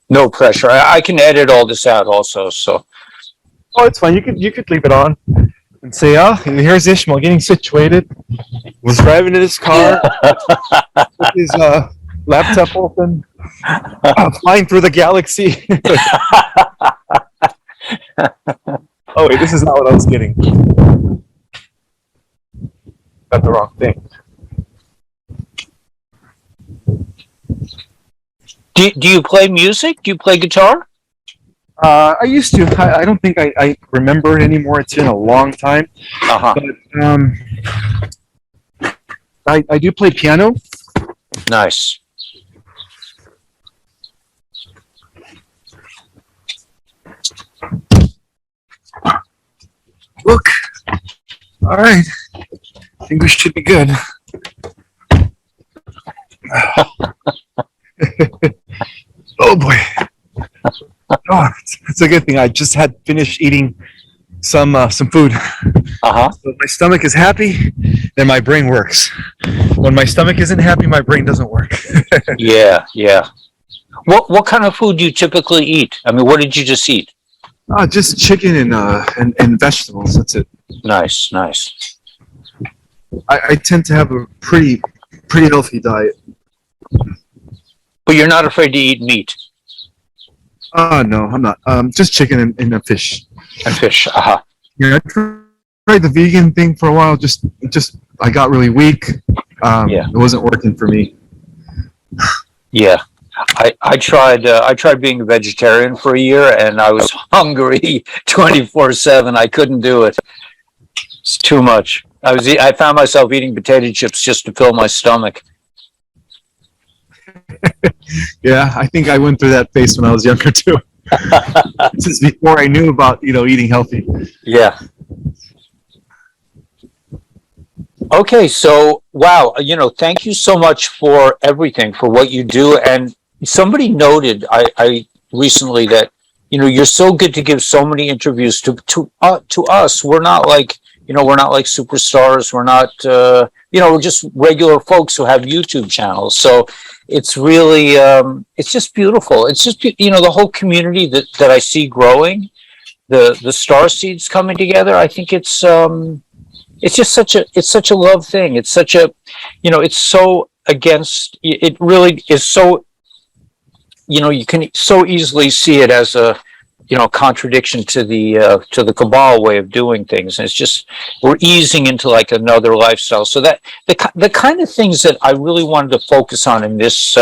No pressure. I can edit all this out also. So Oh, it's fine. You could leave it on and say, "Oh, here's Ishmael getting situated. Was driving in his car with his laptop open, flying through the galaxy." Oh wait, this is not what I was getting. Got the wrong thing. do you play music? Do you play guitar? I used to. I don't think I remember it anymore. It's been a long time. Uh-huh. But I do play piano. Nice. Look. All right. I think we should be good. Oh boy. Oh, it's a good thing. I just had finished eating some food. Uh-huh. So if my stomach is happy, then my brain works. When my stomach isn't happy, my brain doesn't work. Yeah, yeah. What kind of food do you typically eat? I mean, what did you just eat? Just chicken and vegetables. That's it. Nice, nice. I tend to have a pretty healthy diet. But you're not afraid to eat meat No, I'm not. Just chicken and a fish. and fish. Uh-huh. Yeah, I tried the vegan thing for a while. Just I got really weak. Yeah. It wasn't working for me. Yeah. I tried being a vegetarian for a year, and I was hungry 24/7. I couldn't do it. It's too much. I found myself eating potato chips just to fill my stomach. Yeah, I think I went through that phase when I was younger too. This is before I knew about eating healthy. Yeah. Okay, so wow, thank you so much for everything, for what you do. And somebody noted I recently that you're so good to give so many interviews to us. We're not like we're not like superstars. We're not we're just regular folks who have YouTube channels. So it's really it's just beautiful. It's just the whole community that I see growing, the star seeds coming together. I think it's just such a love thing. It's such a it's so against it really is so you can so easily see it as a contradiction to the cabal way of doing things. And it's just we're easing into like another lifestyle. So that the kind of things that I really wanted to focus on in this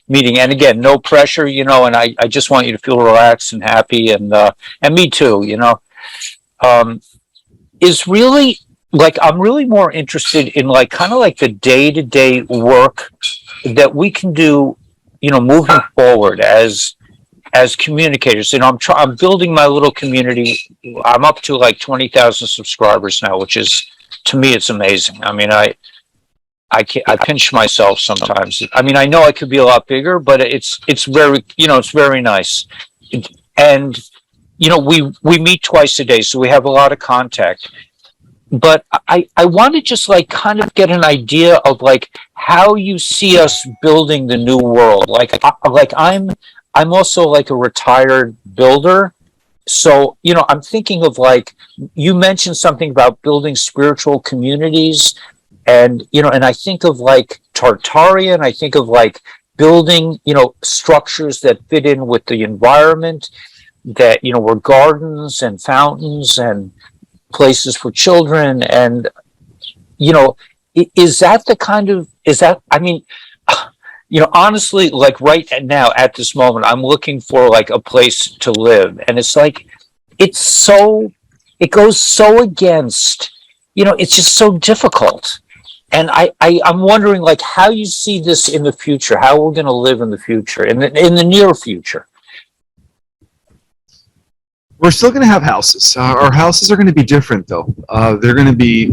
meeting, and again, no pressure, and I just want you to feel relaxed and happy, and me too, is really like I'm really more interested in like kind of like the day-to-day work that we can do, moving forward as communicators. I'm building my little community. I'm up to like 20,000 subscribers now, which is, to me, it's amazing. I mean, I pinch myself sometimes. I mean, I know I could be a lot bigger, but it's very, it's very nice. And, we meet twice a day, so we have a lot of contact. But I want to just like kind of get an idea of like how you see us building the new world. Like I'm also like a retired builder. So, I'm thinking of like, you mentioned something about building spiritual communities, and, and I think of like Tartarian, I think of like building, structures that fit in with the environment, that, were gardens and fountains and places for children. And, is that I mean, honestly, like right now at this moment, I'm looking for like a place to live. And it's like, it goes so against, it's just so difficult. And I'm wondering like how you see this in the future, how we're going to live in the future, in the near future. We're still going to have houses. Our houses are going to be different, though. They're going to be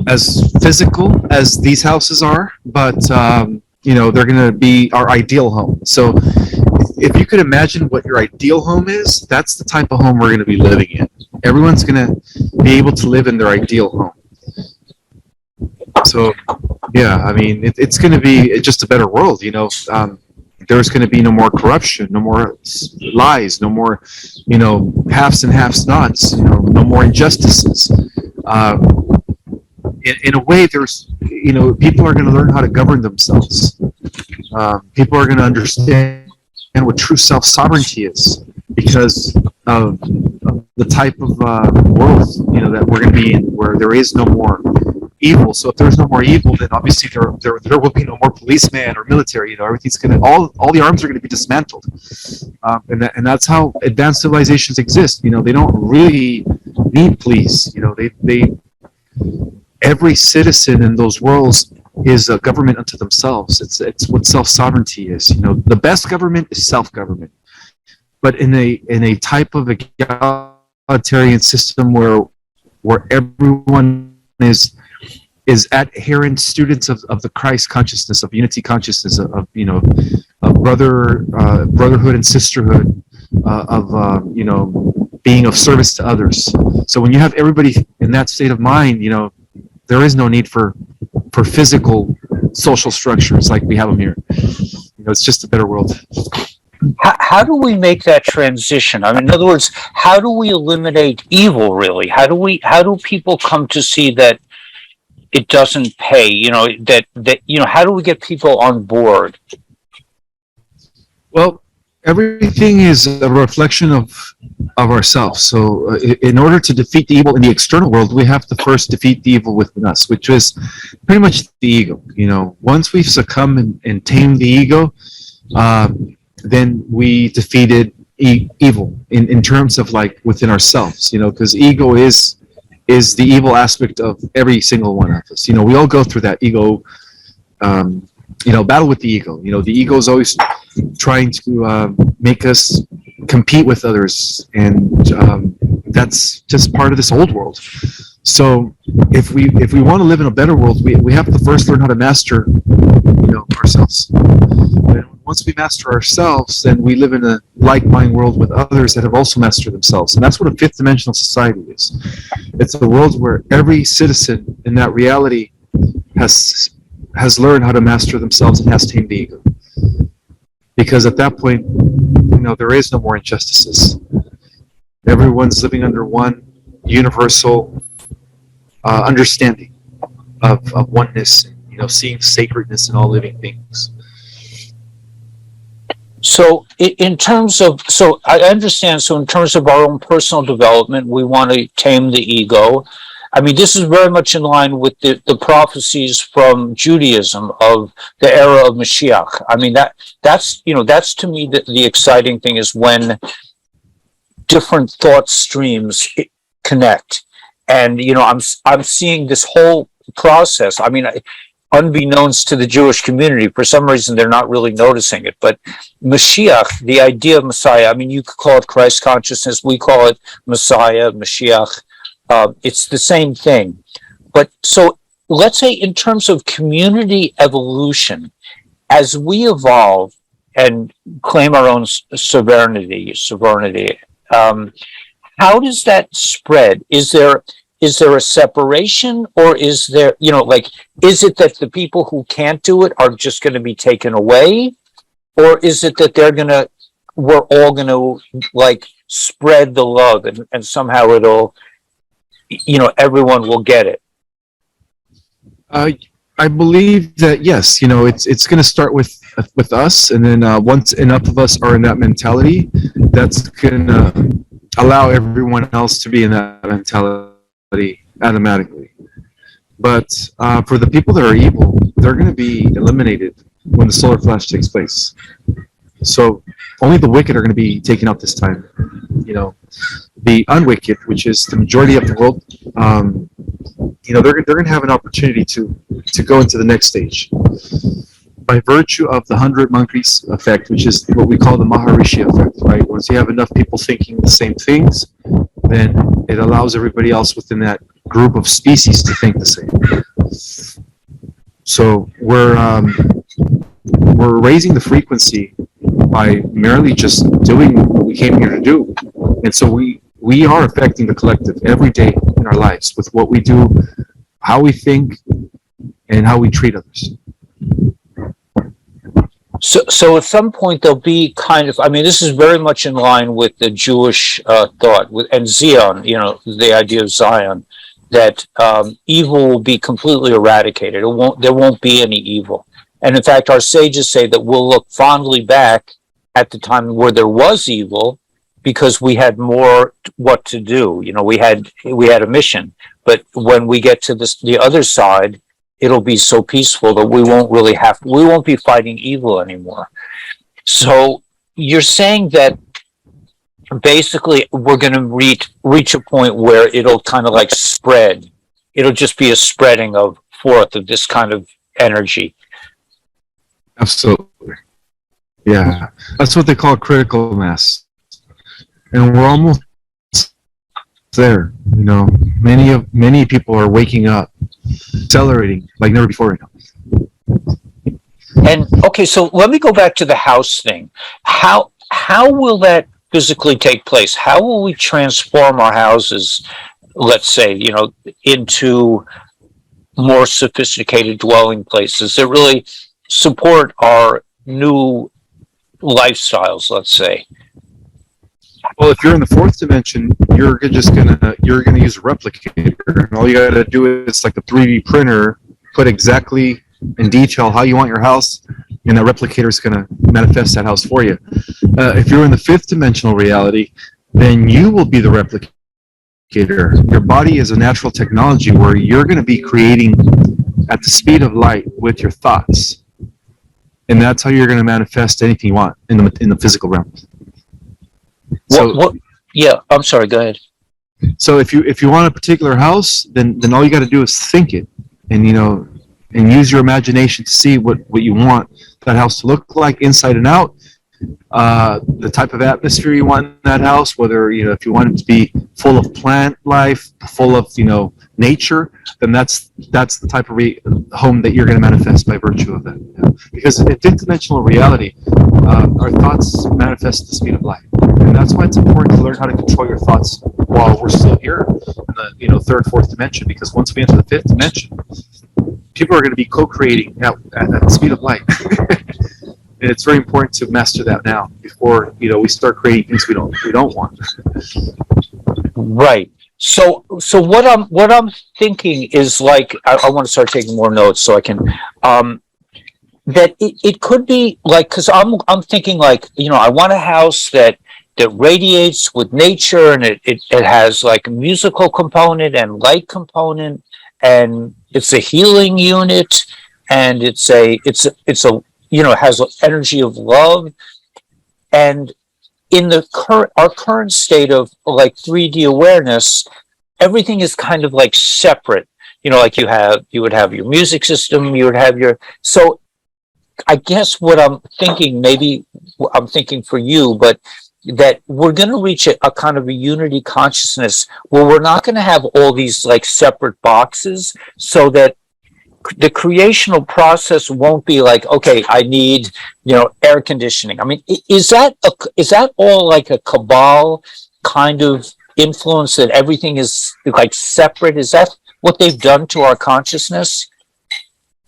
as physical as these houses are, but they're going to be our ideal home. So, if you could imagine what your ideal home is, that's the type of home we're going to be living in. Everyone's going to be able to live in their ideal home. So, yeah, I mean, it's going to be just a better world. there's going to be no more corruption, no more lies, no more, halves and halves nots, no more injustices. Uh, in a way, people are going to learn how to govern themselves. People are going to understand what true self-sovereignty is because of the type of world, that we're going to be in, where there is no more evil. So if there's no more evil, then obviously there will be no more policeman or military. Everything's going to all the arms are going to be dismantled, and that's how advanced civilizations exist. They don't really need police. They every citizen in those worlds is a government unto themselves. It's what self-sovereignty is. The best government is self-government, but in a type of egalitarian system where everyone is adherent students of the Christ consciousness, of unity consciousness, of brotherhood and sisterhood, of being of service to others. So when you have everybody in that state of mind, there is no need for physical social structures like we have them here. It's just a better world. How do we make that transition? I mean, in other words, how do we eliminate evil? Really, how do people come to see that it doesn't pay? How do we get people on board? Well, everything is a reflection of ourselves. So in order to defeat the evil in the external world, we have to first defeat the evil within us, which is pretty much the ego. Once we've succumbed and tamed the ego, then we defeated evil in terms of like within ourselves, because ego is the evil aspect of every single one of us. We all go through that ego, battle with the ego. The ego is always trying to make us compete with others, and that's just part of this old world. So if we want to live in a better world, we have to first learn how to master ourselves. And once we master ourselves, then we live in a like-minded world with others that have also mastered themselves. And that's what a fifth dimensional society is. It's a world where every citizen in that reality has learned how to master themselves and has tamed the ego. Because at that point, there is no more injustices. Everyone's living under one universal understanding of oneness, seeing sacredness in all living things. So in terms of, I understand, so in terms of our own personal development, we want to tame the ego. I mean, this is very much in line with the prophecies from Judaism of the era of Mashiach. I mean, that's to me the exciting thing is when different thought streams connect. And, I'm seeing this whole process. I mean, unbeknownst to the Jewish community, for some reason, they're not really noticing it. But Mashiach, the idea of Messiah, I mean, you could call it Christ consciousness. We call it Messiah, Mashiach. It's the same thing. But so let's say in terms of community evolution, as we evolve and claim our own sovereignty, how does that spread? Is there a separation, or is there, is it that the people who can't do it are just going to be taken away? Or is it that we're all going to spread the love and somehow it'll, everyone will get it? I believe that yes, it's going to start with us, and then once enough of us are in that mentality, that's going to allow everyone else to be in that mentality automatically. But for the people that are evil, they're going to be eliminated when the solar flash takes place. So only the wicked are going to be taken out this time. The unwicked, which is the majority of the world, they're going to have an opportunity to go into the next stage by virtue of the 100 monkeys effect, which is what we call the Maharishi effect, right? Once you have enough people thinking the same things, then it allows everybody else within that group of species to think the same. So we're raising the frequency by merely just doing what we came here to do. And so we are affecting the collective every day in our lives with what we do, how we think, and how we treat others. So at some point there'll be kind of, I mean, this is very much in line with the Jewish thought and Zion, the idea of Zion, that evil will be completely eradicated. There won't be any evil. And in fact, our sages say that we'll look fondly back at the time where there was evil because we had more what to do. We had a mission. But when we get to the other side, it'll be so peaceful that we won't be fighting evil anymore. So you're saying that basically we're going to reach a point where it'll kind of like spread. It'll just be a spreading of forth of this kind of energy. Absolutely. Yeah. That's what they call critical mass. And we're almost there. Many people are waking up, accelerating like never before right now. And okay, so let me go back to the house thing. How will that physically take place? How will we transform our houses, let's say, into more sophisticated dwelling places that really support our new lifestyles, let's say? Well, if you're in the fourth dimension, you're gonna use a replicator, and all you gotta do is like the 3D printer, put exactly in detail how you want your house, and that replicator is gonna manifest that house for you. If you're in the fifth dimensional reality, then you will be the replicator. Your body is a natural technology where you're gonna be creating at the speed of light with your thoughts, and that's how you're gonna manifest anything you want in the physical realm. So, yeah, I'm sorry, go ahead. So if you want a particular house, then all you got to do is think it, and use your imagination to see what you want that house to look like inside and out, the type of atmosphere you want in that house, whether if you want it to be full of plant life, full of nature, then that's the type of home that you're going to manifest by virtue of that. Because in fifth dimensional reality, our thoughts manifest at the speed of light, and that's why it's important to learn how to control your thoughts while we're still here in the third, fourth dimension. Because once we enter the fifth dimension, people are going to be co-creating at the speed of light. And it's very important to master that now before we start creating things we don't want. Right. So what I'm thinking is like I want to start taking more notes so I can that it could be like, because I'm thinking like I want a house that radiates with nature, and it has like a musical component and light component, and it's a healing unit, and it's a has an energy of love. And in our current state of like 3D awareness, everything is kind of like separate. Like you would have your music system, you would have so I guess what I'm thinking, maybe I'm thinking for you, but that we're going to reach a kind of a unity consciousness where we're not going to have all these like separate boxes, so that the creational process won't be like, okay, I need, air conditioning. I mean, is that all like a cabal kind of influence, that everything is like separate? Is that what they've done to our consciousness?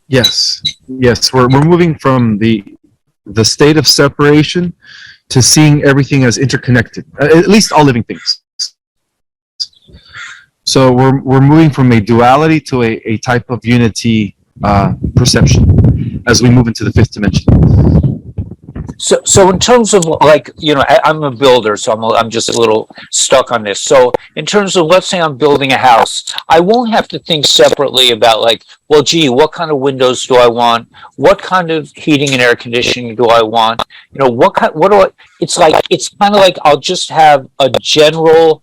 Yes. We're moving from the state of separation to seeing everything as interconnected, at least all living things. So we're moving from a duality to a type of unity perception as we move into the fifth dimension. So in terms of like, I'm a builder, so I'm just a little stuck on this. So in terms of, let's say I'm building a house, I won't have to think separately about like, well, gee, what kind of windows do I want? What kind of heating and air conditioning do I want? It's kind of like I'll just have a general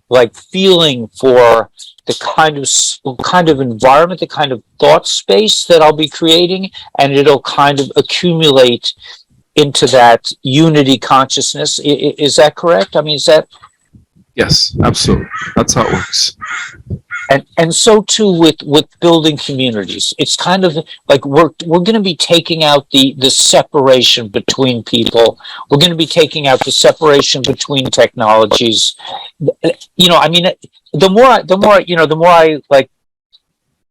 like feeling for the kind of environment, the kind of thought space that I'll be creating, and it'll kind of accumulate into that unity consciousness. Is that correct? I mean, is that? Yes, absolutely. That's how it works. And so too with building communities. It's kind of like we're going to be taking out the separation between people. We're going to be taking out the separation between technologies. I mean, the more I like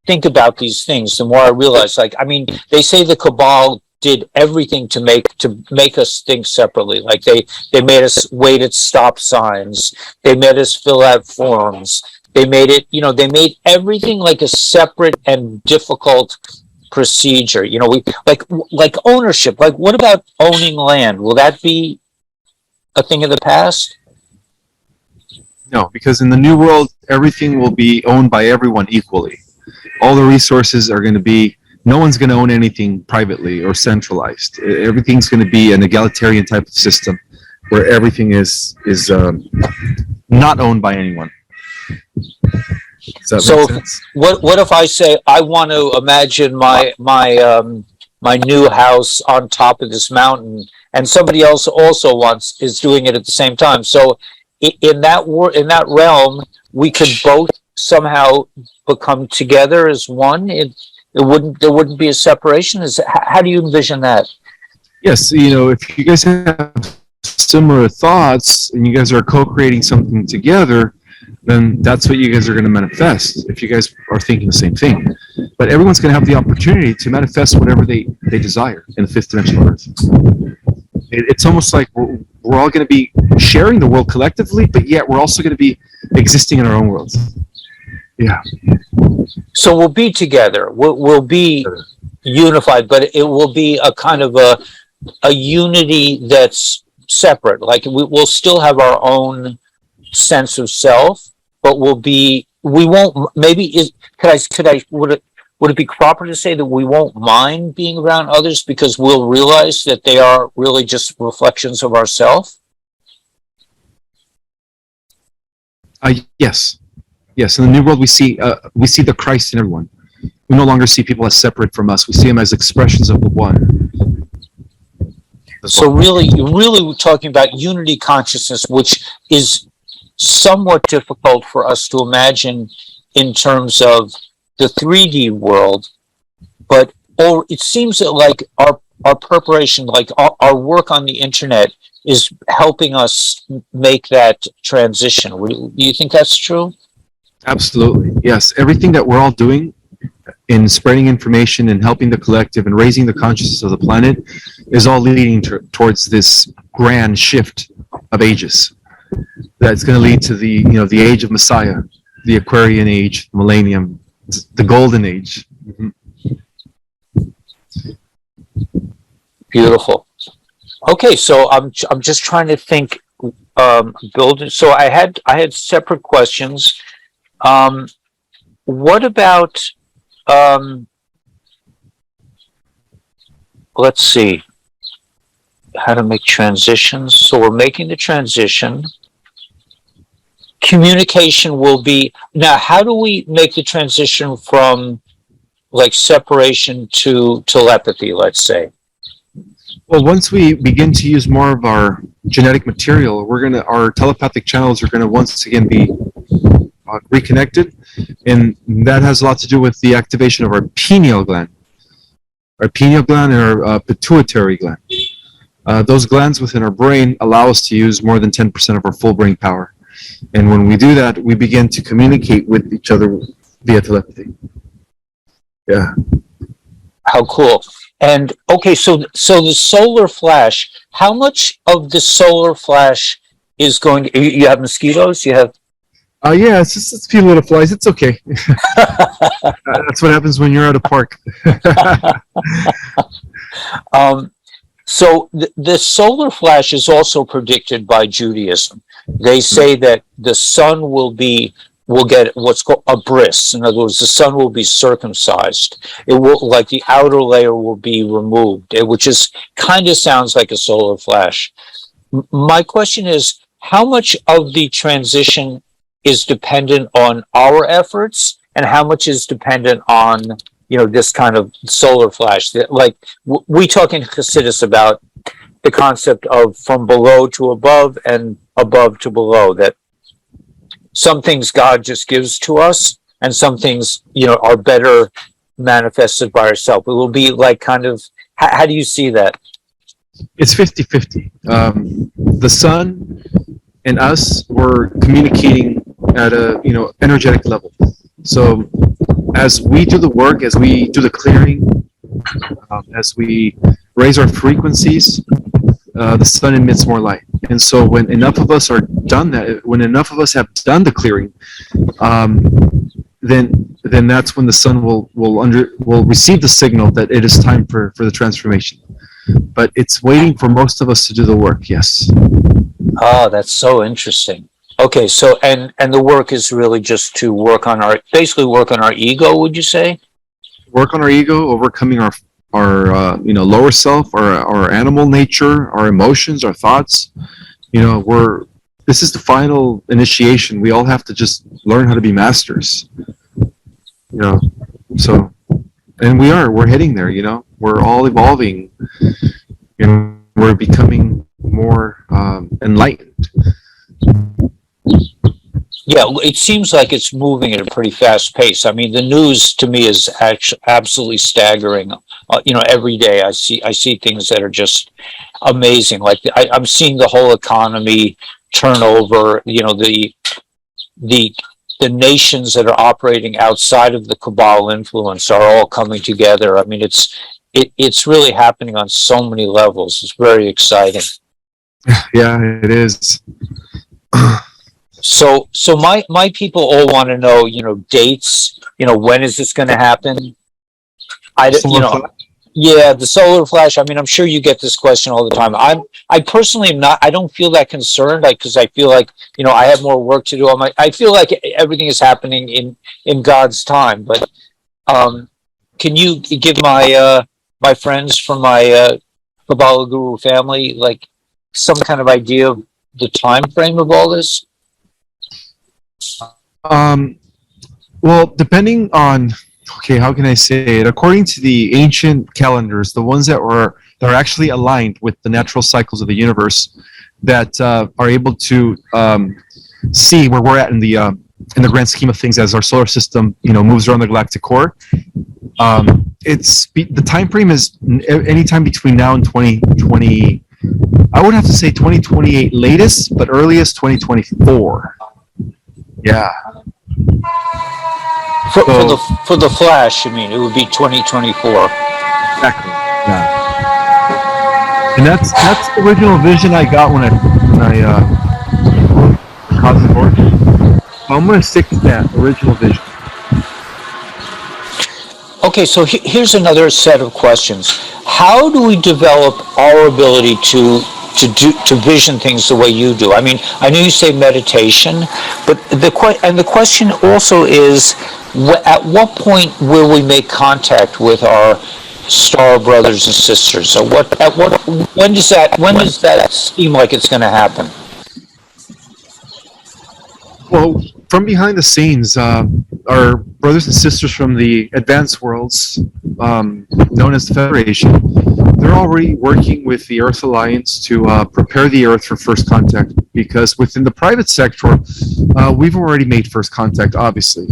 think about these things, the more I realize, like, I mean, they say the cabal did everything to make us think separately. Like they made us wait at stop signs. They made us fill out forms. They made it, they made everything like a separate and difficult procedure. We like ownership. Like, what about owning land? Will that be a thing of the past? No, because in the new world, everything will be owned by everyone equally. All the resources are going to be, no one's going to own anything privately or centralized. Everything's going to be an egalitarian type of system where everything is not owned by anyone. Does that make sense? What if I say I want to imagine my new house on top of this mountain, and somebody else also is doing it at the same time? So in that realm, we could both somehow become together as one. There wouldn't be a separation. How do you envision that? Yes, if you guys have similar thoughts and you guys are co-creating something together, then that's what you guys are going to manifest, if you guys are thinking the same thing. But everyone's going to have the opportunity to manifest whatever they desire in the fifth dimensional earth. It's almost like we're all going to be sharing the world collectively, but yet we're also going to be existing in our own worlds. Yeah. So we'll be together. We'll be unified, but it will be a kind of a unity that's separate. Like we'll still have our own sense of self, but we won't. Maybe would it be proper to say that we won't mind being around others because we'll realize that they are really just reflections of ourselves? Yes. In the new world, we see the Christ in everyone. We no longer see people as separate from us. We see them as expressions of the one. So really, you're really talking about unity consciousness, which is somewhat difficult for us to imagine in terms of the 3D world, but it seems that like our preparation, like our work on the internet, is helping us make that transition. Do you think that's true? Absolutely, yes. Everything that we're all doing in spreading information and helping the collective and raising the consciousness of the planet is all leading towards this grand shift of ages. That's going to lead to the age of Messiah, the Aquarian age, the millennium, the golden age. Mm-hmm. Beautiful. Okay, so I'm just trying to think. Build. So I had separate questions. What about? Let's see. How to make transitions. So we're making the transition. Communication will be now. How do we make the transition from like separation to telepathy? Let's say. Well, once we begin to use more of our genetic material, our telepathic channels are gonna once again be reconnected, and that has a lot to do with the activation of our pineal gland and our pituitary gland. Those glands within our brain allow us to use more than 10% of our full brain power. And when we do that, we begin to communicate with each other via telepathy. Yeah. How cool. And okay, so the solar flash, how much of the solar flash is going to, you have mosquitoes? You have? Yeah, it's a few little flies. It's okay. That's what happens when you're at a park. So the solar flash is also predicted by Judaism. They say that the sun will get what's called a bris. In other words, the sun will be circumcised. It will, like the outer layer will be removed, which is kind of sounds like a solar flash. My question is, how much of the transition is dependent on our efforts, and how much is dependent on this kind of solar flash? Like we talk in Hasidus about the concept of from below to above and above to below, that some things God just gives to us, and some things, are better manifested by ourselves. It will be like kind of, how do you see that? It's 50-50. The sun and us were communicating at a, energetic level. So as we do the work, as we do the clearing, as we raise our frequencies, the sun emits more light. And so when enough of us are done that, when enough of us have done the clearing, then that's when the sun will receive the signal that it is time for the transformation. But it's waiting for most of us to do the work. Yes. Oh, that's so interesting. Okay, so and the work is really just to basically work on our ego, would you say? Work on our ego, overcoming our lower self, our animal nature, our emotions, our thoughts. This is the final initiation. We all have to just learn how to be masters. So, and we're heading there. We're all evolving, and we're becoming more enlightened. Yeah, it seems like it's moving at a pretty fast pace. I mean, the news to me is actually absolutely staggering. Every day I see things that are just amazing. Like I'm seeing the whole economy turn over. The nations that are operating outside of the cabal influence are all coming together. I mean, it's really happening on so many levels. It's very exciting. Yeah, it is. So my people all want to know, dates. When is this going to happen? Yeah, the solar flash. I mean, I'm sure you get this question all the time. I personally am not. I don't feel that concerned, because I feel like I have more work to do. I feel like everything is happening in God's time. But can you give my friends from my Kabbalah Guru family like some kind of idea of the time frame of all this? Well, depending on, how can I say it? According to the ancient calendars, the ones that are actually aligned with the natural cycles of the universe, that are able to see where we're at in the grand scheme of things as our solar system, moves around the galactic core. The time frame is anytime between now and 2020. I would have to say 2028 latest, but earliest 2024. Yeah. For the flash, I mean, it would be 2024. Exactly. Yeah. And that's the original vision I got when I Cosmic Origin. I'm going to stick to that original vision. Okay, so here's another set of questions. How do we develop our ability to vision things the way you do? I mean, I know you say meditation, but the question also is, at what point will we make contact with our star brothers and sisters? So when does that seem like it's going to happen? Well, from behind the scenes, our brothers and sisters from the advanced worlds, known as the Federation, they're already working with the Earth Alliance to prepare the Earth for first contact. Because within the private sector, we've already made first contact. Obviously,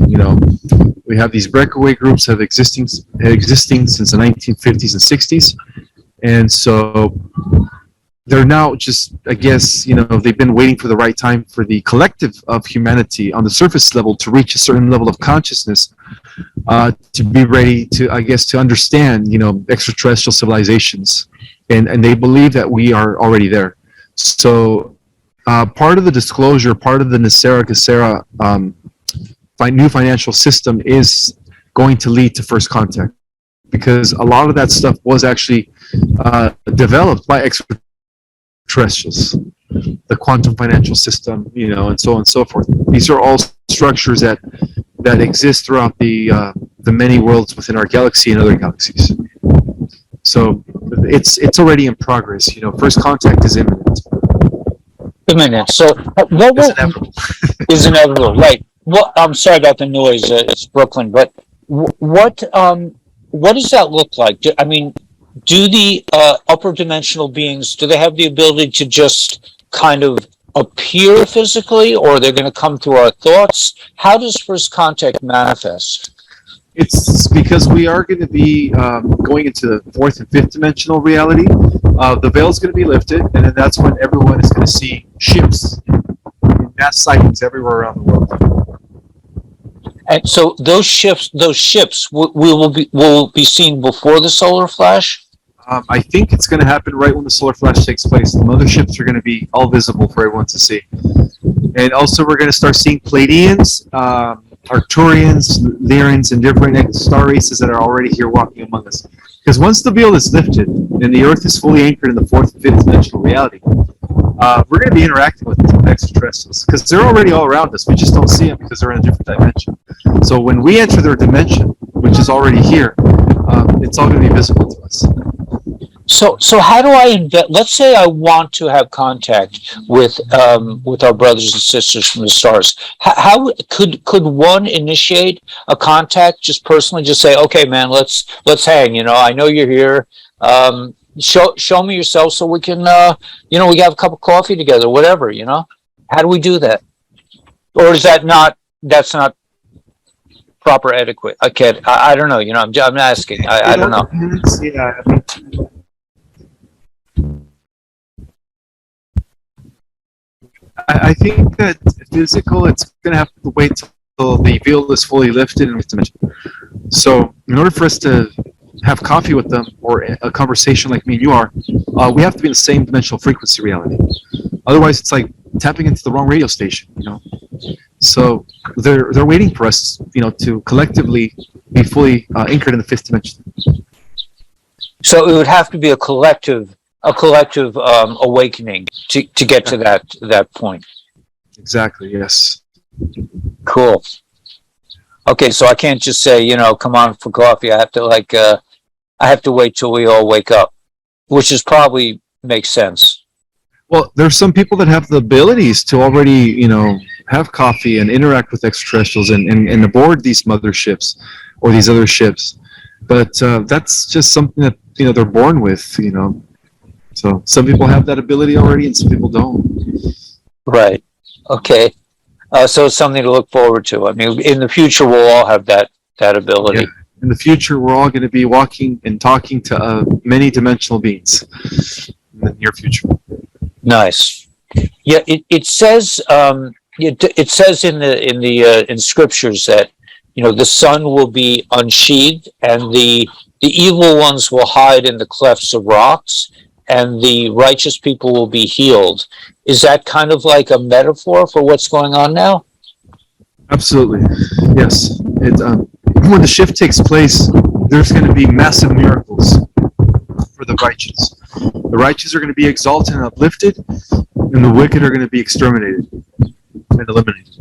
we have these breakaway groups that have existing since the 1950s and 60s, and so they're now just, I guess, they've been waiting for the right time for the collective of humanity on the surface level to reach a certain level of consciousness, to be ready to, I guess, to understand, extraterrestrial civilizations. And they believe that we are already there. So part of the disclosure, part of the Nasera Gesera new financial system is going to lead to first contact. Because a lot of that stuff was actually developed by extraterrestrials. The quantum financial system, and so on and so forth. These are all structures that exist throughout the many worlds within our galaxy and other galaxies. So it's already in progress. First contact is imminent. Imminent. So It's inevitable. Is inevitable, right? Well, I'm sorry about the noise. It's Brooklyn, but what does that look like? Do the upper dimensional beings, do they have the ability to just kind of appear physically, or they're going to come through our thoughts? How does first contact manifest? It's because we are going to be going into the fourth and fifth dimensional reality. The veil is going to be lifted, and then that's when everyone is going to see ships, mass sightings everywhere around the world. And so those ships will be seen before the solar flash? I think it's going to happen right when the solar flash takes place. The motherships are going to be all visible for everyone to see. And also, we're going to start seeing Pleiadians, Arcturians, Lyrians, and different star races that are already here walking among us. Because once the veil is lifted and the Earth is fully anchored in the fourth and fifth dimensional reality, we're going to be interacting with extraterrestrials because they're already all around us. We just don't see them because they're in a different dimension. So when we enter their dimension, which is already here, it's all going to be visible to us. So how do I invent? Let's say I want to have contact with our brothers and sisters from the stars. How could one initiate a contact just personally? Just say, okay, man, let's hang. You know, I know you're here. Show me yourself so we can we can have a cup of coffee together, whatever. You know, how do we do that? Or is that not? That's not proper etiquette. I don't know. You know, I'm asking. I don't know. Yeah, I think that physical, it's going to have to wait till the veil is fully lifted in this dimension. So, in order for us to have coffee with them or a conversation like me and you are, we have to be in the same dimensional frequency reality. Otherwise, it's like tapping into the wrong radio station. You know. So they're waiting for us, to collectively be fully anchored in the fifth dimension. So it would have to be a collective awakening to get to that point. Exactly. Yes. Cool. Okay, so I can't just say, come on for coffee. I have to I have to wait till we all wake up, which is probably makes sense. Well, there's some people that have the abilities to already, have coffee and interact with extraterrestrials and aboard these motherships or these other ships. But that's just something that, they're born with, So some people have that ability already and some people don't. Right. Okay. So it's something to look forward to. I mean, in the future, we'll all have that ability. Yeah. In the future, we're all going to be walking and talking to many dimensional beings in the near future. Nice. Yeah, it says it says in scriptures that the sun will be unsheathed and the evil ones will hide in the clefts of rocks and the righteous people will be healed. Is that kind of like a metaphor for what's going on now? Absolutely, yes. When the shift takes place, there's going to be massive miracles for the righteous. The righteous are going to be exalted and uplifted, and the wicked are going to be exterminated and eliminated.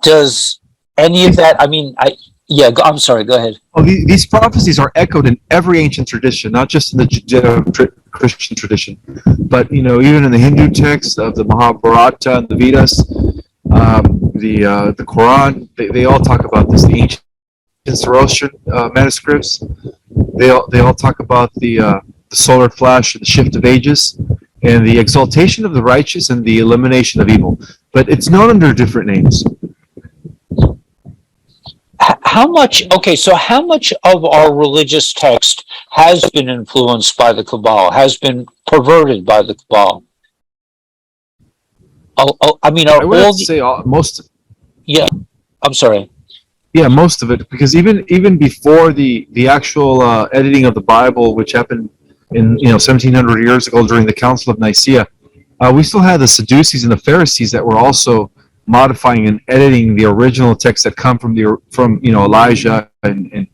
Does any of that? I mean, I'm sorry. Go ahead. Oh, these prophecies are echoed in every ancient tradition, not just in the Judeo-Christian tradition, but even in the Hindu texts of the Mahabharata and the Vedas, the Quran. They all talk about this. The ancient Zoroastrian manuscripts. They all talk about the solar flash, the shift of ages, and the exaltation of the righteous and the elimination of evil. But it's known under different names. How much of our religious text has been influenced by the Cabal, has been perverted by the Cabal? I mean, I would have to say most. Yeah, I'm sorry. Yeah, most of it, because even before the actual editing of the Bible, which happened in 1700 years ago during the Council of Nicaea, we still had the Sadducees and the Pharisees that were also modifying and editing the original texts that come from Elijah and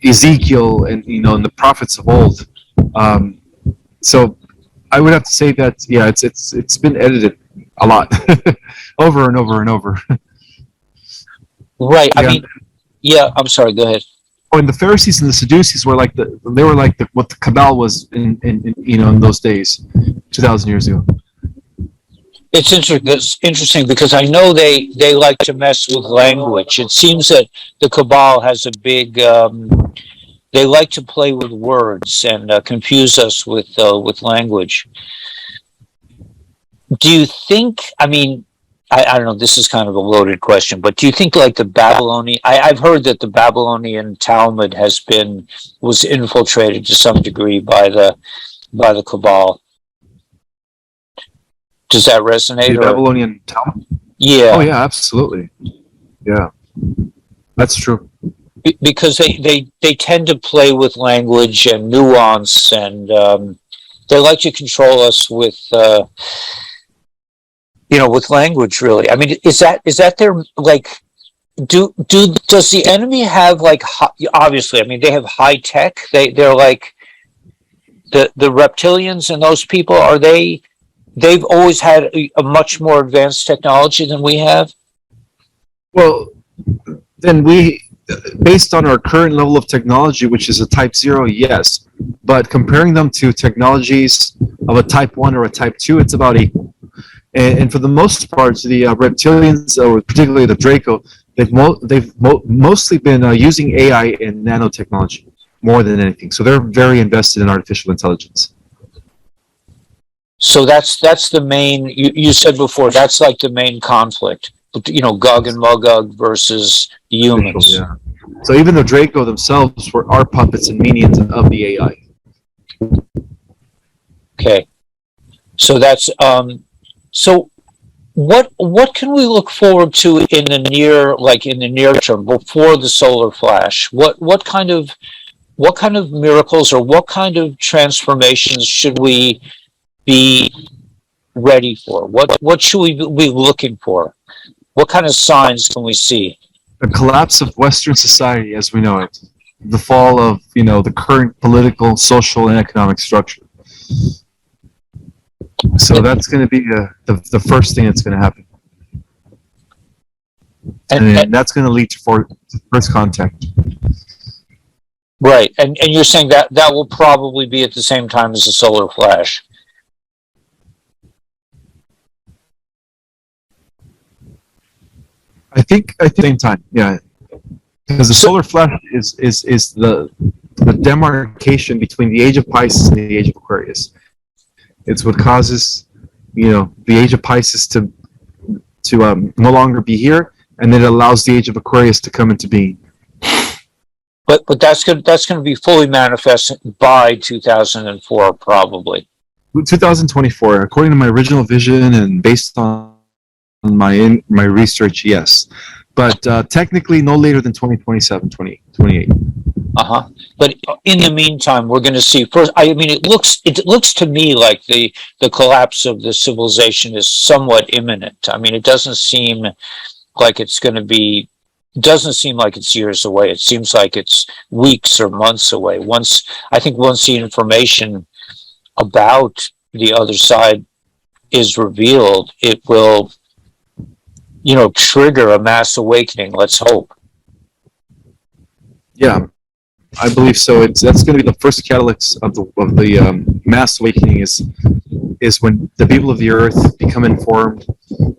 Ezekiel and and the prophets of old. So I would have to say that it's been edited a lot over and over and over. Right. I mean, I'm sorry. Go ahead. Oh, and the Pharisees and the Sadducees were what the Cabal was in those days, 2,000 years ago. It's interesting because I know they like to mess with language. It seems that the Cabal has a big. They like to play with words and confuse us with language. Do you think? I mean, I don't know. This is kind of a loaded question, but do you think like the Babylonian? I've heard that the Babylonian Talmud was infiltrated to some degree by the Cabal. Does that resonate? The Babylonian Talmud? Yeah. Oh, yeah, absolutely. Yeah. That's true. because they tend to play with language and nuance, and they like to control us with with language. Really, I mean, is that their like? Does the enemy have like obviously? I mean, they have high tech. They're like the reptilians and those people. Are they? They've always had a much more advanced technology than we have. Well, then based on our current level of technology, which is a Type 0, yes. But comparing them to technologies of a Type 1 or a Type 2, it's about equal. And for the most part, the reptilians, or particularly the Draco, they've mostly been using AI and nanotechnology more than anything. So they're very invested in artificial intelligence. So that's the main. You said before that's like the main conflict. Gog and Magog versus humans. Yeah. So even the Draco themselves are puppets and minions of the AI. Okay. So that's so what can we look forward to in the near term before the solar flash? What kind of miracles or what kind of transformations should we be ready for? What should we be looking for? What kind of signs can we see? The collapse of Western society as we know it. The fall of, the current political, social, and economic structure. So that's going to be the first thing that's going to happen. And that's going to lead to first contact. Right. And you're saying that will probably be at the same time as the solar flash. I think at the same time, yeah, because the solar flash is the demarcation between the age of Pisces and the age of Aquarius. It's what causes, the age of Pisces to no longer be here, and then it allows the age of Aquarius to come into being. But that's going to be fully manifest by 2004, probably. 2024, according to my original vision and based on my research, yes, but technically no later than 2027, 2028. But in the meantime, we're going to see first. I mean, it looks to me like the collapse of the civilization is somewhat imminent. I mean, it doesn't seem like it's going to be. Doesn't seem like it's years away. It seems like it's weeks or months away. Once the information about the other side is revealed, it will trigger a mass awakening. Let's hope. Yeah, I believe so. That's going to be the first catalyst of the mass awakening is when the people of the Earth become informed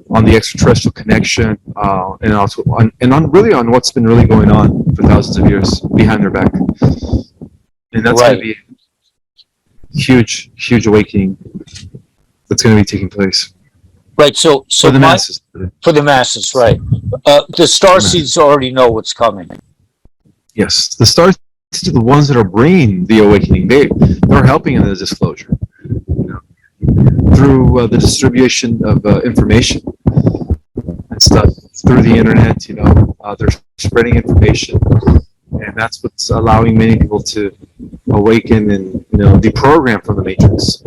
on the extraterrestrial connection, and also on what's been really going on for thousands of years behind their back, and that's going to be a huge awakening that's going to be taking place. Right. So for the masses. For the masses, right? The star seeds already know what's coming. Yes, the star seeds are the ones that are bringing the awakening. They're helping in the disclosure, through the distribution of information and stuff through the internet. They're spreading information, and that's what's allowing many people to awaken and deprogram from the matrix.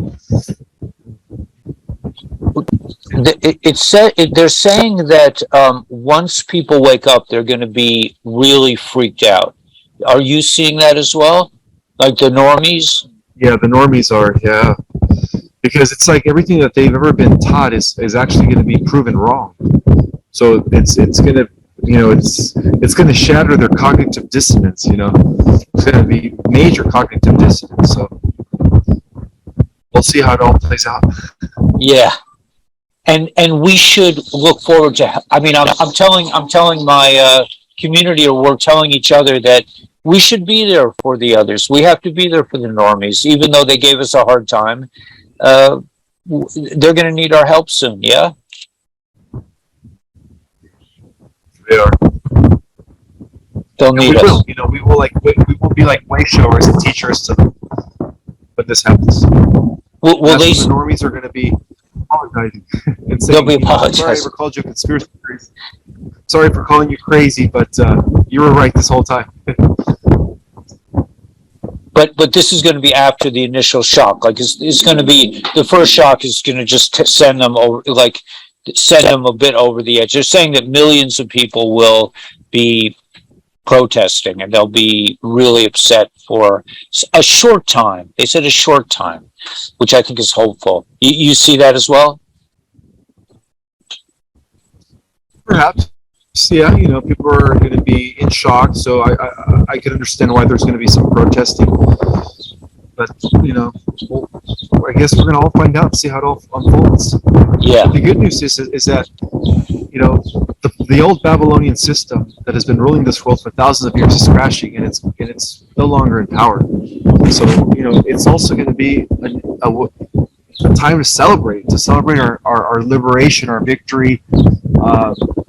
They're saying that once people wake up, they're going to be really freaked out. Are you seeing that as well? Like the normies? Yeah, the normies are. Yeah, because it's like everything that they've ever been taught is actually going to be proven wrong. So it's going to it's going to shatter their cognitive dissonance. It's going to be major cognitive dissonance. So we'll see how it all plays out. Yeah. And we should look forward to. I mean, I'm telling my community, or we're telling each other that we should be there for the others. We have to be there for the normies, even though they gave us a hard time. They're going to need our help soon. Yeah. They are. They'll need us. We will be like way showers and teachers to them when this happens. Will they? The normies are going to be apologizing and saying, they'll be apologizing. Sorry, I ever called you a conspiracy theorist. sorry for calling you crazy, but you were right this whole time. But this is going to be after the initial shock. Like it's going to be the first shock is going to just send them over, like send them a bit over the edge. They're saying that millions of people will be protesting and they'll be really upset for a short time. They said a short time, which I think is hopeful. You see that as well? Perhaps. Yeah, people are going to be in shock, so I can understand why there's going to be some protesting. But, well, I guess we're going to all find out and see how it all unfolds. Yeah. The good news is that, the old Babylonian system that has been ruling this world for thousands of years is crashing, and it's no longer in power. So, it's also going to be a time to celebrate our liberation, our victory,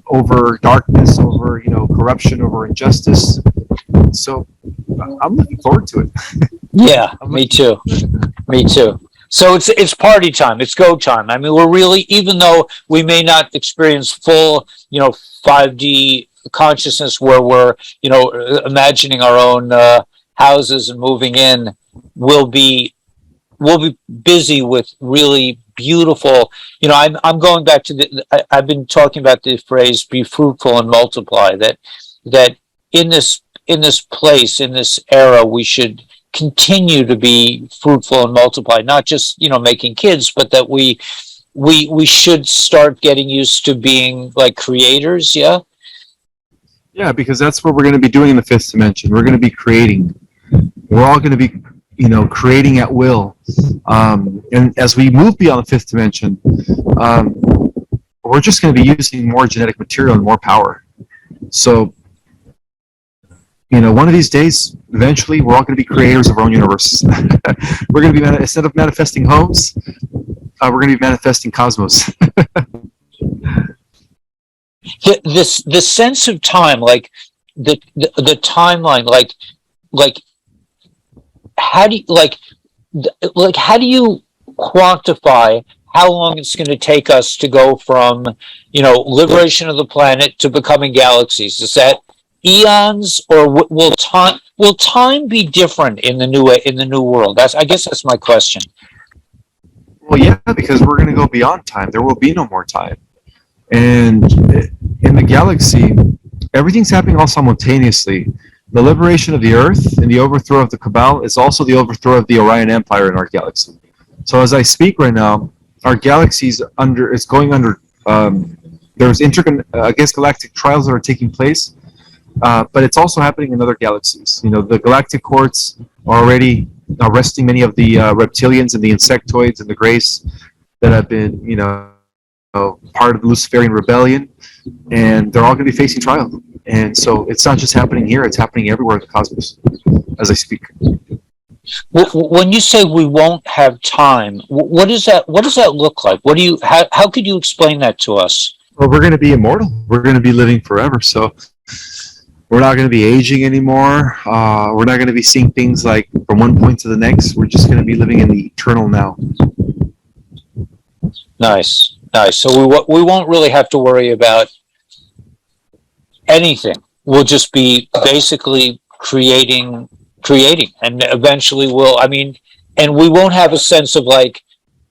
over darkness, over corruption, over injustice. So I'm looking forward to it. Yeah, me too. Me too. So it's party time. It's go time. I mean, we're really, even though we may not experience full 5D consciousness where we're imagining our own houses and moving in, we'll be busy with really beautiful. I'm going back to I've been talking about the phrase "be fruitful and multiply." That in this place, in this era, we should continue to be fruitful and multiply. Not just making kids, but that we should start getting used to being like creators. Yeah. Yeah, because that's what we're going to be doing in the fifth dimension. We're going to be creating. We're all going to be creating at will. And as we move beyond the fifth dimension, we're just going to be using more genetic material and more power. So, one of these days, eventually, we're all going to be creators of our own universe. We're going to be, instead of manifesting homes, we're going to be manifesting cosmos. The sense of time, like the timeline, like how do you quantify how long it's going to take us to go from liberation of the planet to becoming galaxies? Is that eons, or will time be different in the new world? I guess that's my question. Well, yeah, because we're going to go beyond time. There will be no more time, and in the galaxy, everything's happening all simultaneously. The liberation of the Earth and the overthrow of the Cabal is also the overthrow of the Orion Empire in our galaxy. So as I speak right now, our galaxy is going under. There's galactic trials that are taking place, but it's also happening in other galaxies. The galactic courts are already arresting many of the reptilians and the insectoids and the Grace that have been, part of the Luciferian rebellion, and they're all going to be facing trial. And so it's not just happening here; it's happening everywhere in the cosmos as I speak. When you say we won't have time, what does that look like? How could you explain that to us? Well, we're going to be immortal. We're going to be living forever. So we're not going to be aging anymore. We're not going to be seeing things like from one point to the next. We're just going to be living in the eternal now. Nice. So we won't really have to worry about anything. We'll just be basically creating, and eventually and we won't have a sense of like,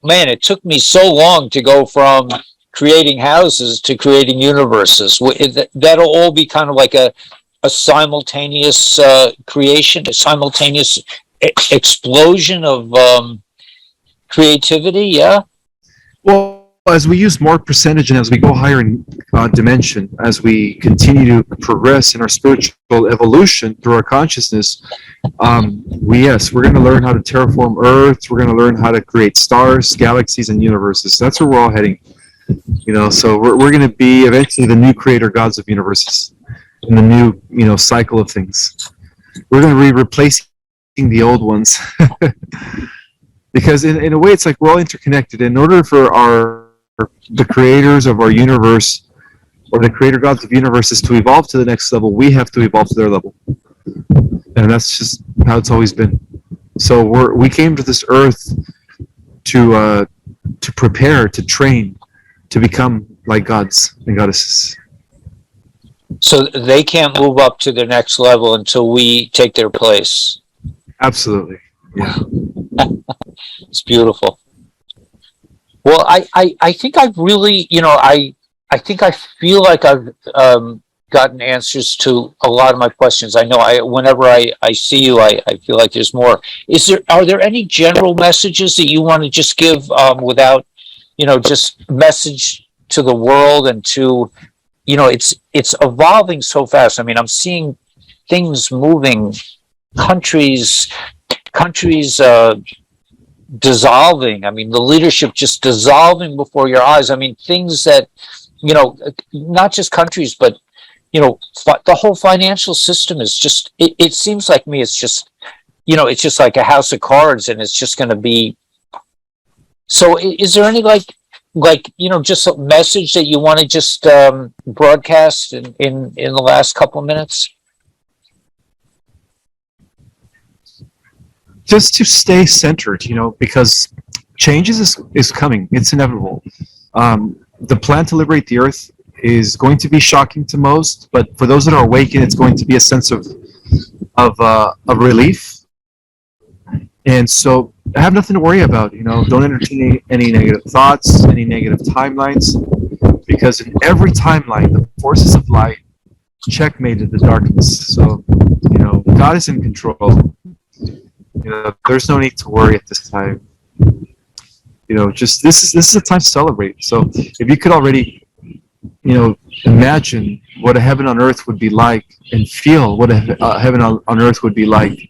man, it took me so long to go from creating houses to creating universes. That'll all be kind of like a simultaneous creation, a simultaneous explosion of creativity. Yeah. Well, as we use more percentage and as we go higher in dimension, as we continue to progress in our spiritual evolution through our consciousness, we're going to learn how to terraform Earth. We're going to learn how to create stars, galaxies, and universes. That's where we're all heading. So we're going to be eventually the new creator gods of universes in the new cycle of things. We're going to be replacing the old ones. Because in a way, it's like we're all interconnected. In order for the creators of our universe, or the creator gods of universes, to evolve to the next level, we have to evolve to their level. And that's just how it's always been. So we came to this earth to prepare, to train, to become like gods and goddesses. So they can't move up to the next level until we take their place. Absolutely. Yeah. It's beautiful. Well, I think I've really, I think I feel like I've gotten answers to a lot of my questions. I know whenever I see you, I feel like there's more. Are there any general messages that you want to just give without, just message to the world and to, it's evolving so fast. I mean, I'm seeing things moving, countries, countries dissolving. I mean, the leadership just dissolving before your eyes. I mean, things that, not just countries, but, the whole financial system is just, it seems like me, it's just, it's just like a house of cards and it's just going to be. So is there any just a message that you want to just broadcast in the last couple of minutes? Just to stay centered, because change is coming. It's inevitable. The plan to liberate the earth is going to be shocking to most, but for those that are awakened, it's going to be a sense of relief. And so I have nothing to worry about. Don't entertain any negative thoughts, any negative timelines, because in every timeline, the forces of light checkmated the darkness. So, God is in control. There's no need to worry at this time. Just this is a time to celebrate. So if you could already, imagine what a heaven on earth would be like and feel what a heaven on earth would be like,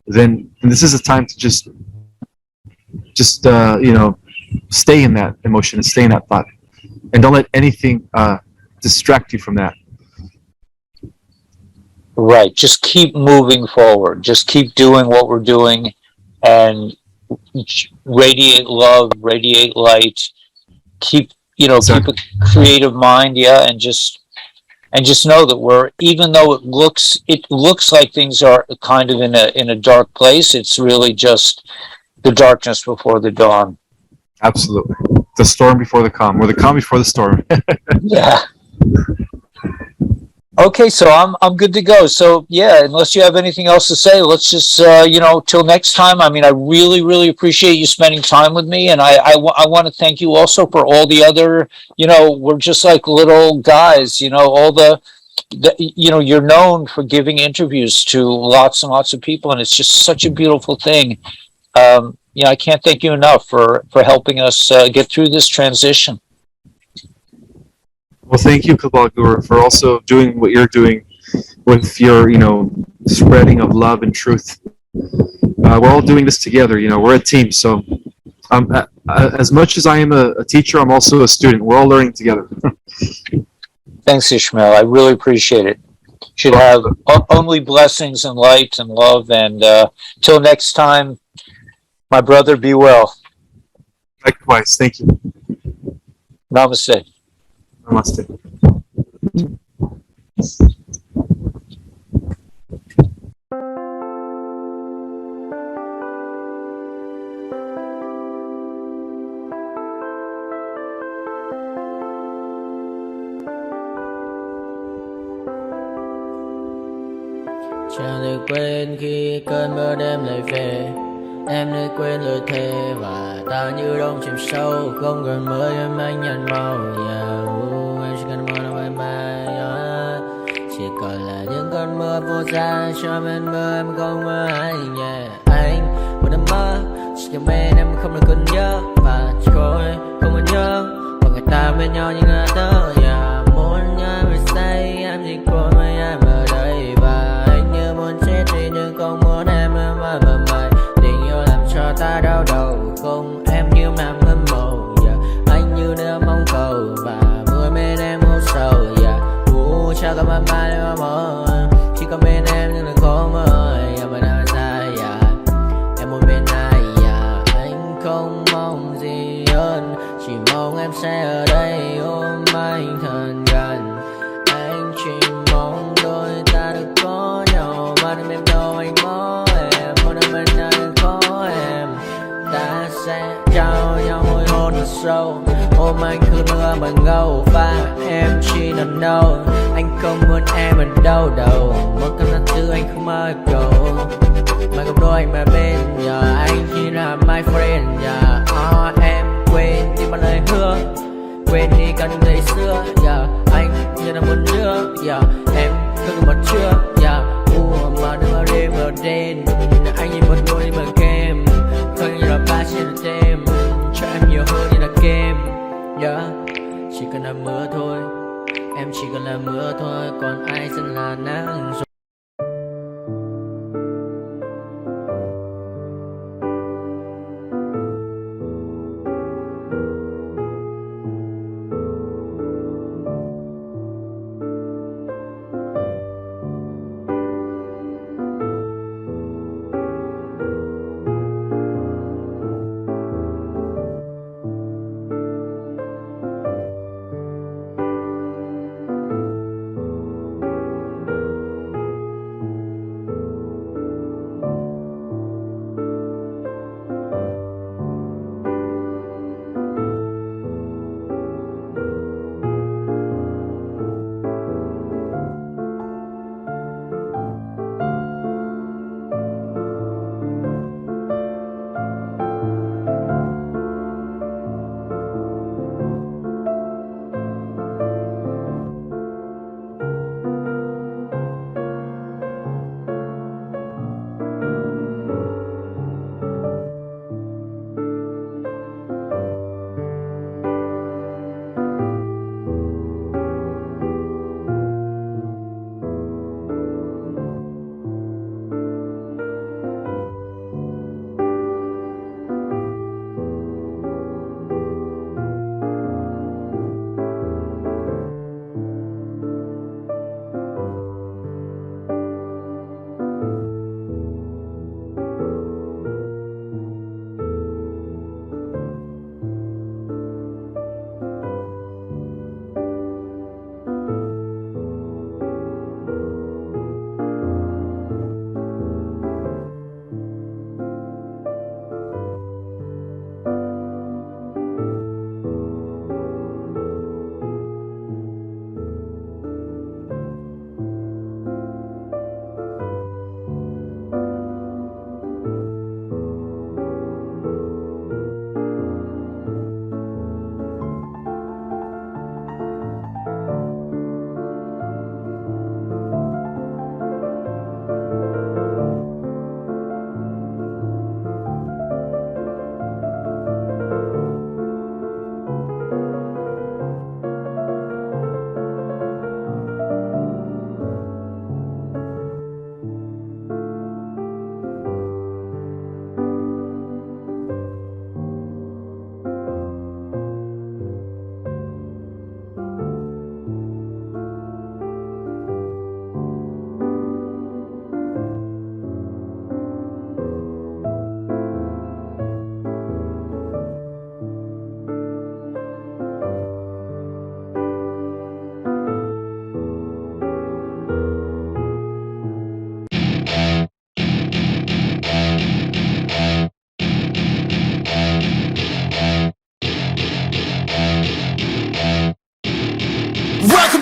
then this is a time to just stay in that emotion and stay in that thought, and don't let anything distract you from that. Right. Just keep moving forward. Just keep doing what we're doing and radiate love, radiate light. Keep, Exactly. keep a creative mind. Yeah. And just know that even though it looks like things are kind of in a dark place, it's really just the darkness before the dawn. Absolutely. The storm before the calm, or the calm before the storm. Yeah. Okay, so I'm good to go. So yeah, unless you have anything else to say, let's just till next time. I mean, I really really appreciate you spending time with me, and I want to thank you also for all the other. We're just like little guys. All the you're known for giving interviews to lots and lots of people, and it's just such a beautiful thing. I can't thank you enough for helping us get through this transition. Well, thank you, Kabalgur, for also doing what you're doing with your, spreading of love and truth. We're all doing this together. We're a team. So, as much as I am a teacher, I'm also a student. We're all learning together. Thanks, Ishmael. I really appreciate it. Should have only blessings and light and love. And till next time, my brother, be well. Likewise. Thank you. Namaste. Namaste. Chẳng thể quên khi cơn mưa đêm lại về. Em nơi quên lời thề và ta như đông chìm sâu. Không cần mới em anh nhận màu. Em chỉ cần mơ đâu em bay. Chỉ còn là những cơn mưa vô giá. Cho bên mơ em không mơ anh. Anh một đêm mơ. Chỉ cần bên em không được cơn nhớ. Và chỉ khôi không muốn nhớ. Và người ta bên nhau như ngã tớ. Muốn nhớ người say em chỉ còn với em ở đây. Và anh như muốn chết đi nhưng không muốn em mơ mày. Tình yêu làm cho ta đau đầu. Không em như nằm ngân màu. Anh như đứa mong cầu. Và mưa bên em u sầu. Chắc có mắt mai em mơ. Chỉ có bên em nhưng đừng có mơ. Em ở nơi xa. Em muốn bên ai. Anh không mong gì hơn. Chỉ mong em sẽ ở đây ôm anh thật gần. Anh chỉ mong đôi ta được có nhau. Mà đừng em đâu anh có em. Muốn ở bên anh có em. Ta sẽ trao nhau môi hôn thật sâu. ôm anh cứ nữa mà ngâu. Và em chỉ là no, anh không muốn em ở đâu đâu. Một cơn lát thứ anh không mơ cầu, mà gặp đôi anh mà bên giờ anh chỉ là my friend. Em quên đi bao lời hứa, quên đi cần ngày xưa. Anh như là một đứa, em cứ một chưa. Mà đưa đêm ở đêm, anh nhìn một đôi đi bằng kem, không như là ba trên đêm, cho em nhiều hơn như là game. Chỉ cần là mưa thôi, em chỉ cần là mưa thôi, còn ai sẽ là nắng.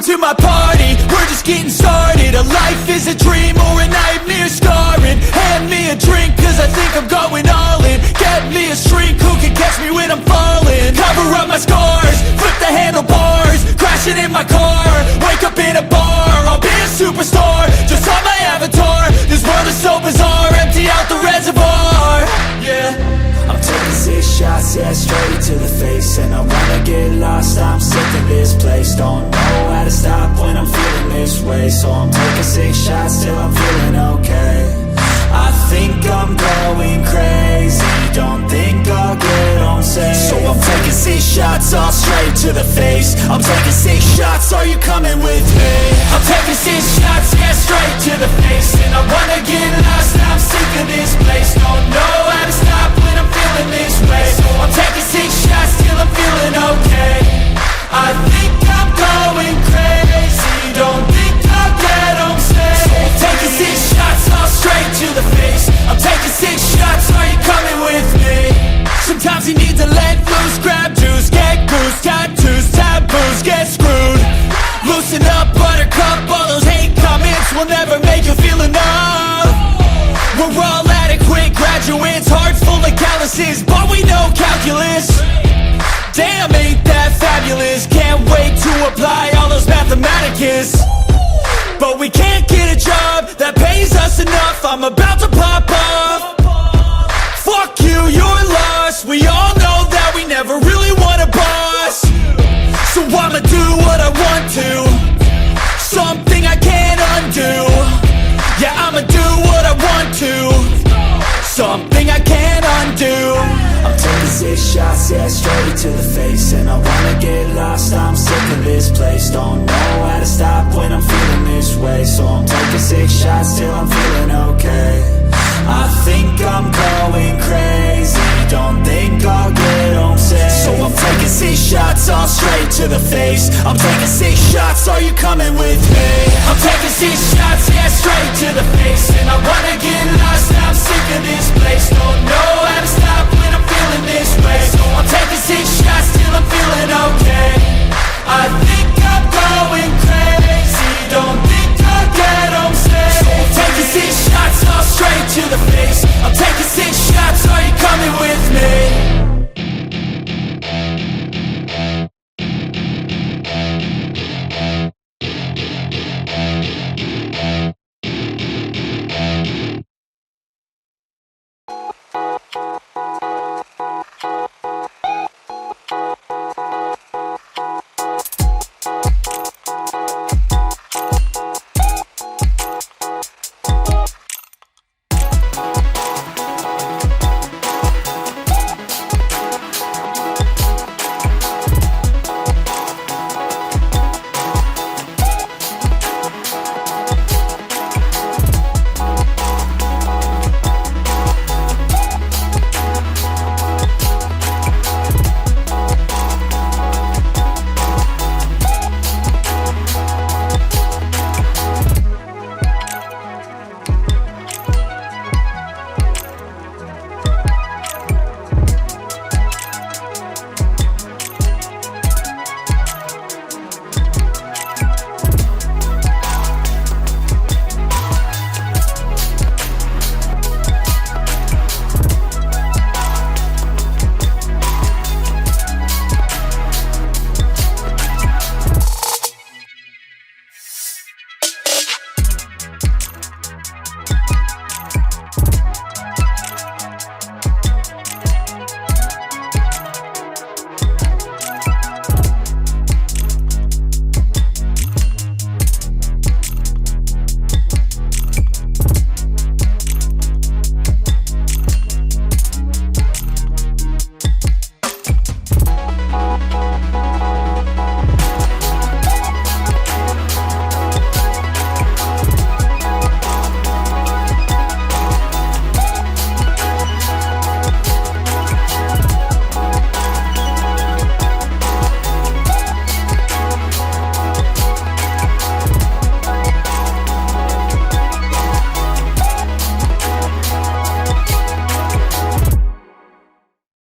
to my party, we're just getting started. A life is a dream or a nightmare scarring. Hand me a drink cause I think I'm going all in. Get me a shrink who can catch me when I'm falling. Cover up my scars, flip the handlebars, crashing in my car, wake up in a bar. I'll be a superstar, just on my avatar. This world is so bizarre, empty out the reservoir. Yeah, I'm taking 6 shots, yeah, straight to the face. And I wanna get lost, I'm sick of this place. Don't know how to stop when I'm feeling this way. So I'm taking 6 shots till I'm feeling okay. I think I'm going crazy, don't think I'll get home safe. So I'm taking 6 shots, all straight to the face. I'm taking 6 shots, are you coming with me? I'm taking 6 shots, yeah, straight to the face. And I wanna get lost, I'm sick of this place. Don't know how to stop when I'm feeling this way. So I'm taking 6 shots till I'm feeling okay. I think I'm going crazy, don't think I'll get home safe. So I'm taking 6 shots, all straight to the face. I'm taking 6 shots, are you coming with me? Sometimes you need to let loose, grab juice, get goose, we all know that we never really want a boss. So I'ma do what I want to, something I can't undo. Yeah, I'ma do what I want to, something I can't undo. I'm taking 6 shots, yeah, straight to the face. And I wanna get lost, I'm sick of this place. Don't know how to stop when I'm feeling this way. So I'm taking 6 shots till I'm feeling okay. I think I'm going crazy, don't think I'll get home safe. So I'm taking 6 shots, all straight to the face. I'm taking 6 shots, are you coming with me? I'm taking 6 shots, yeah, straight to the face. And I wanna get lost, I'm sick of this